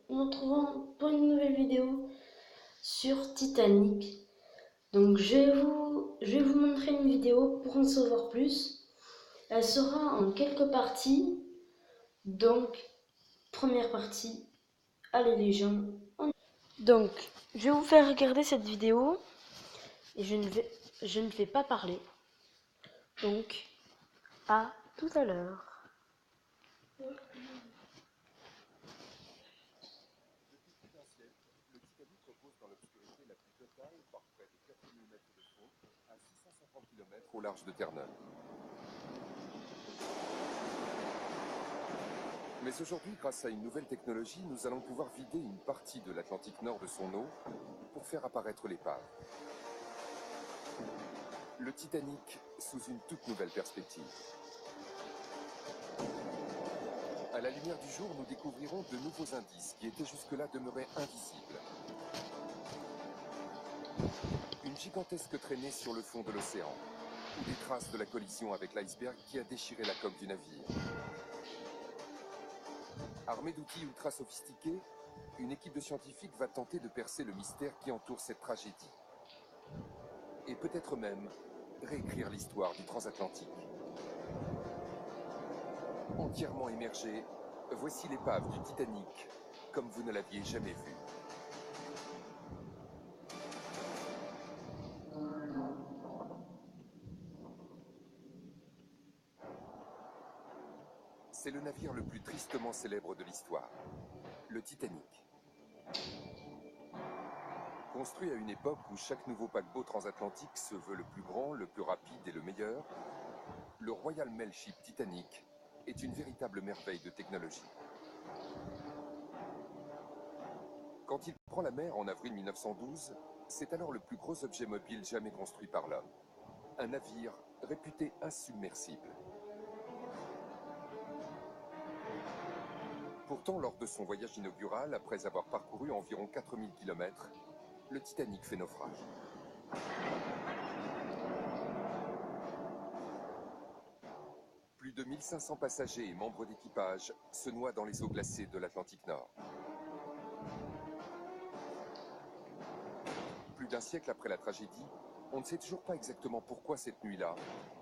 nous retrouvons pour une nouvelle vidéo sur Titanic. Donc je vais vous montrer une vidéo pour en savoir plus. Elle sera en quelques parties. Donc, première partie, allez les gens. Donc, je vais vous faire regarder cette vidéo et je ne vais pas parler. Donc, à tout à l'heure. Depuis plus d'un siècle, le Titanic repose dans l'obscurité la plus totale par près de 4000 mètres de fond à 650 km au large de Terre-Neuve. Mais aujourd'hui, grâce à une nouvelle technologie, nous allons pouvoir vider une partie de l'Atlantique Nord de son eau pour faire apparaître l'épave. Le Titanic sous une toute nouvelle perspective. À la lumière du jour, nous découvrirons de nouveaux indices qui étaient jusque-là demeurés invisibles. Une gigantesque traînée sur le fond de l'océan, ou des traces de la collision avec l'iceberg qui a déchiré la coque du navire. Armée d'outils ultra sophistiqués, une équipe de scientifiques va tenter de percer le mystère qui entoure cette tragédie. Et peut-être même réécrire l'histoire du transatlantique. Entièrement émergée, voici l'épave du Titanic, comme vous ne l'aviez jamais vue. C'est le navire le plus tristement célèbre de l'histoire, le Titanic. Construit à une époque où chaque nouveau paquebot transatlantique se veut le plus grand, le plus rapide et le meilleur, le Royal Mail Ship Titanic est une véritable merveille de technologie. Quand il prend la mer en avril 1912, c'est alors le plus gros objet mobile jamais construit par l'homme. Un navire réputé insubmersible. Pourtant, lors de son voyage inaugural, après avoir parcouru environ 4000 km, le Titanic fait naufrage. Plus de 1500 passagers et membres d'équipage se noient dans les eaux glacées de l'Atlantique Nord. Plus d'un siècle après la tragédie, on ne sait toujours pas exactement pourquoi cette nuit-là,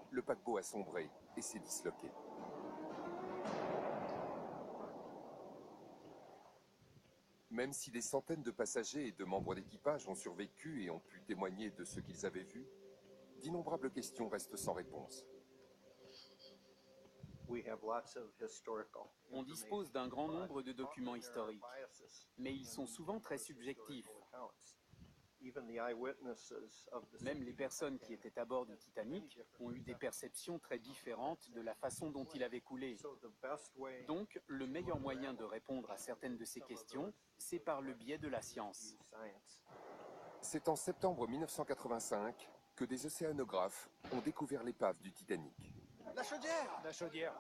le paquebot a sombré et s'est disloqué. Même si des centaines de passagers et de membres d'équipage ont survécu et ont pu témoigner de ce qu'ils avaient vu, d'innombrables questions restent sans réponse. On dispose d'un grand nombre de documents historiques, mais ils sont souvent très subjectifs. Même les personnes qui étaient à bord du Titanic ont eu des perceptions très différentes de la façon dont il avait coulé. Donc, le meilleur moyen de répondre à certaines de ces questions, c'est par le biais de la science. C'est en septembre 1985 que des océanographes ont découvert l'épave du Titanic. La chaudière! La chaudière!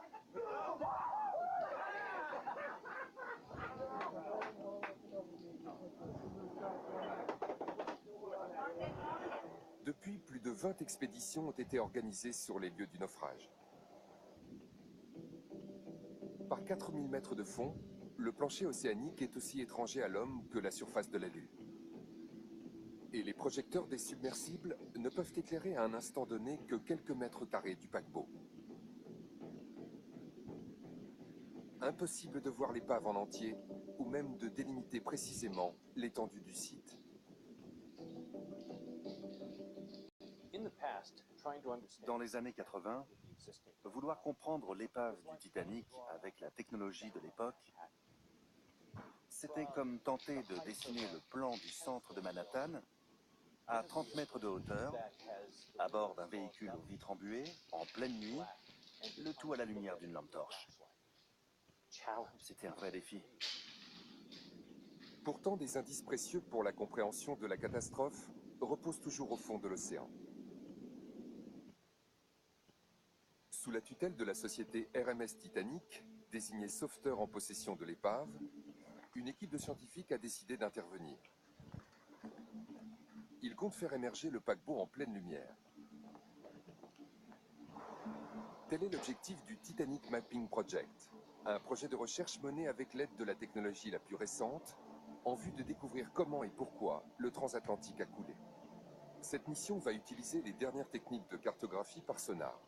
Depuis, plus de 20 expéditions ont été organisées sur les lieux du naufrage. Par 4000 mètres de fond, le plancher océanique est aussi étranger à l'homme que la surface de la Lune. Et les projecteurs des submersibles ne peuvent éclairer à un instant donné que quelques mètres carrés du paquebot. Impossible de voir l'épave en entier, ou même de délimiter précisément l'étendue du site. Dans les années 80, vouloir comprendre l'épave du Titanic avec la technologie de l'époque, c'était comme tenter de dessiner le plan du centre de Manhattan à 30 mètres de hauteur, à bord d'un véhicule aux vitres embuées, en pleine nuit, le tout à la lumière d'une lampe torche. C'était un vrai défi. Pourtant, des indices précieux pour la compréhension de la catastrophe reposent toujours au fond de l'océan. Sous la tutelle de la société RMS Titanic, désignée sauveteur en possession de l'épave, une équipe de scientifiques a décidé d'intervenir. Ils comptent faire émerger le paquebot en pleine lumière. Tel est l'objectif du Titanic Mapping Project, Un projet de recherche mené avec l'aide de la technologie la plus récente, en vue de découvrir comment et pourquoi le transatlantique a coulé. Cette mission va utiliser les dernières techniques de cartographie par sonar.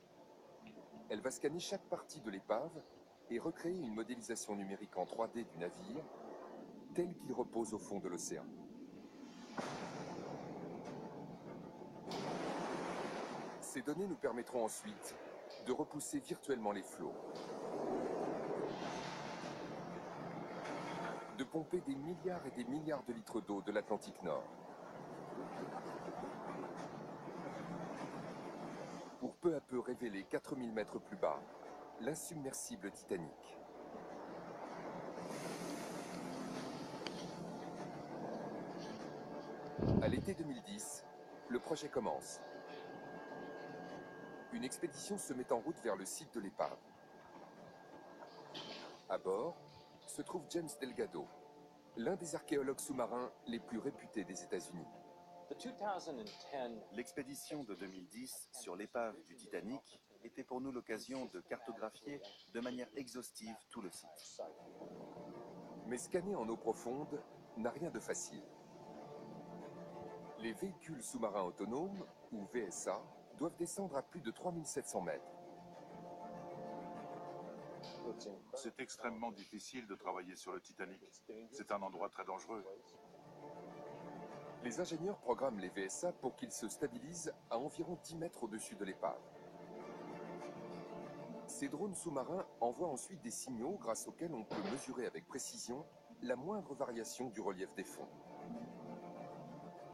Elle va scanner chaque partie de l'épave et recréer une modélisation numérique en 3D du navire, tel qu'il repose au fond de l'océan. Ces données nous permettront ensuite de repousser virtuellement les flots, de pomper des milliards et des milliards de litres d'eau de l'Atlantique Nord, pour peu à peu révéler 4000 mètres plus bas l'insubmersible Titanic. À l'été 2010, le projet commence. Une expédition se met en route vers le site de l'épave. À bord se trouve James Delgado, l'un des archéologues sous-marins les plus réputés des États-Unis. L'expédition de 2010 sur l'épave du Titanic était pour nous l'occasion de cartographier de manière exhaustive tout le site. Mais scanner en eau profonde n'a rien de facile. Les véhicules sous-marins autonomes, ou VSA, doivent descendre à plus de 3700 mètres. C'est extrêmement difficile de travailler sur le Titanic. C'est un endroit très dangereux. Les ingénieurs programment les VSA pour qu'ils se stabilisent à environ 10 mètres au-dessus de l'épave. Ces drones sous-marins envoient ensuite des signaux grâce auxquels on peut mesurer avec précision la moindre variation du relief des fonds.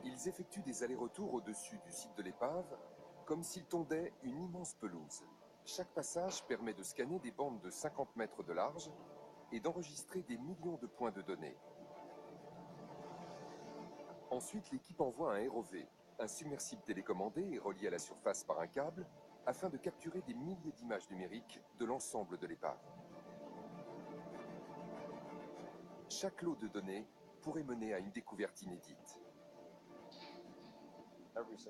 Ils effectuent des allers-retours au-dessus du site de l'épave, comme s'ils tondaient une immense pelouse. Chaque passage permet de scanner des bandes de 50 mètres de large et d'enregistrer des millions de points de données. Ensuite, l'équipe envoie un ROV, un submersible télécommandé et relié à la surface par un câble, afin de capturer des milliers d'images numériques de l'ensemble de l'épave. Chaque lot de données pourrait mener à une découverte inédite.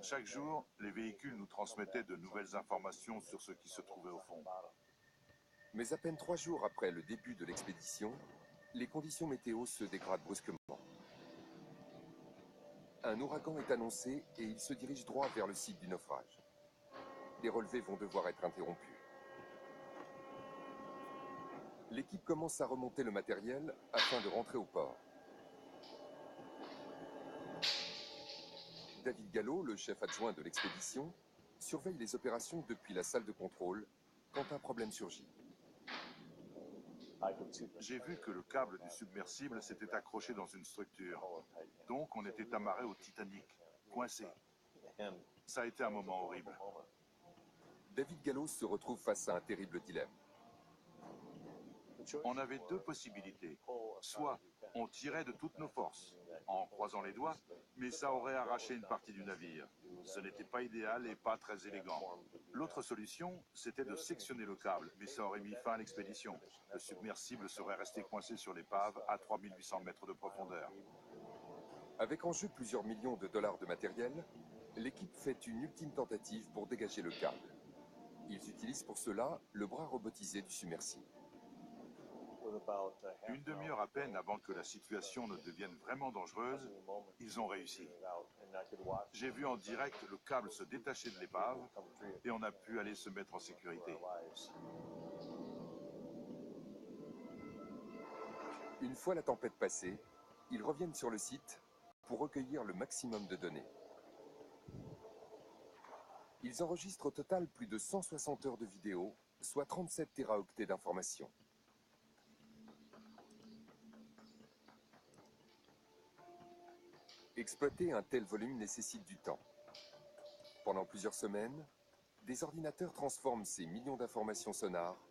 Chaque jour, les véhicules nous transmettaient de nouvelles informations sur ce qui se trouvait au fond. Mais à peine 3 jours après le début de l'expédition, les conditions météo se dégradent brusquement. Un ouragan est annoncé et il se dirige droit vers le site du naufrage. Les relevés vont devoir être interrompus. L'équipe commence à remonter le matériel afin de rentrer au port. David Gallo, le chef adjoint de l'expédition, surveille les opérations depuis la salle de contrôle quand un problème surgit. J'ai vu que le câble du submersible s'était accroché dans une structure. Donc on était amarré au Titanic, coincé. Ça a été un moment horrible. David Gallo se retrouve face à un terrible dilemme. On avait deux possibilités. Soit on tirait de toutes nos forces, en croisant les doigts, mais ça aurait arraché une partie du navire. Ce n'était pas idéal et pas très élégant. L'autre solution, c'était de sectionner le câble, mais ça aurait mis fin à l'expédition. Le submersible serait resté coincé sur l'épave à 3800 mètres de profondeur. Avec en jeu plusieurs millions de dollars de matériel, l'équipe fait une ultime tentative pour dégager le câble. Ils utilisent pour cela le bras robotisé du submersible. Une demi-heure à peine avant que la situation ne devienne vraiment dangereuse, ils ont réussi. J'ai vu en direct le câble se détacher de l'épave et on a pu aller se mettre en sécurité. Une fois la tempête passée, ils reviennent sur le site pour recueillir le maximum de données. Ils enregistrent au total plus de 160 heures de vidéo, soit 37 téraoctets d'informations. Exploiter un tel volume nécessite du temps. Pendant plusieurs semaines, des ordinateurs transforment ces millions d'informations sonores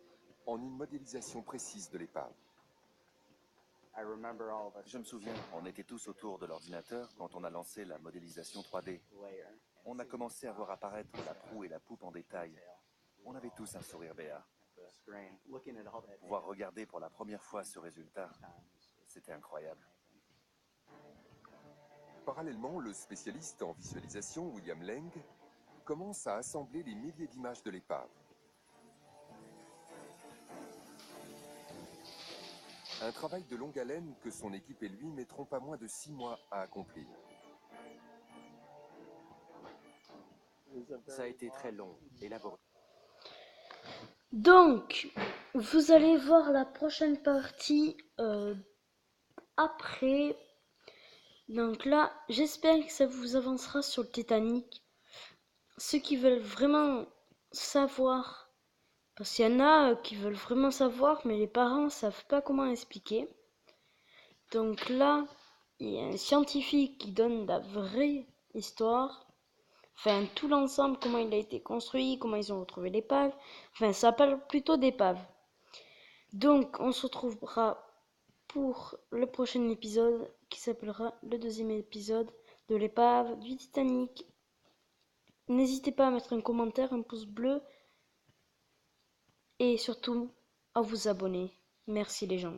en une modélisation précise de l'épave. Je me souviens, on était tous autour de l'ordinateur quand on a lancé la modélisation 3D. On a commencé à voir apparaître la proue et la poupe en détail. On avait tous un sourire béat. Pouvoir regarder pour la première fois ce résultat, c'était incroyable. Parallèlement, le spécialiste en visualisation, William Leng, commence à assembler les milliers d'images de l'épave. Un travail de longue haleine que son équipe et lui mettront pas moins de 6 mois à accomplir. Ça a été très long et laborieux. Donc, vous allez voir la prochaine partie après. Donc là, j'espère que ça vous avancera sur le Titanic. Ceux qui veulent vraiment savoir, parce qu'il y en a qui veulent vraiment savoir, mais les parents ne savent pas comment expliquer. Donc là, il y a un scientifique qui donne la vraie histoire. Enfin, tout l'ensemble, comment il a été construit, comment ils ont retrouvé l'épave. Enfin, ça parle plutôt d'épave. Donc, on se retrouvera pour le prochain épisode qui s'appellera le deuxième épisode de l'épave du Titanic. N'hésitez pas à mettre un commentaire, un pouce bleu et surtout à vous abonner. Merci les gens.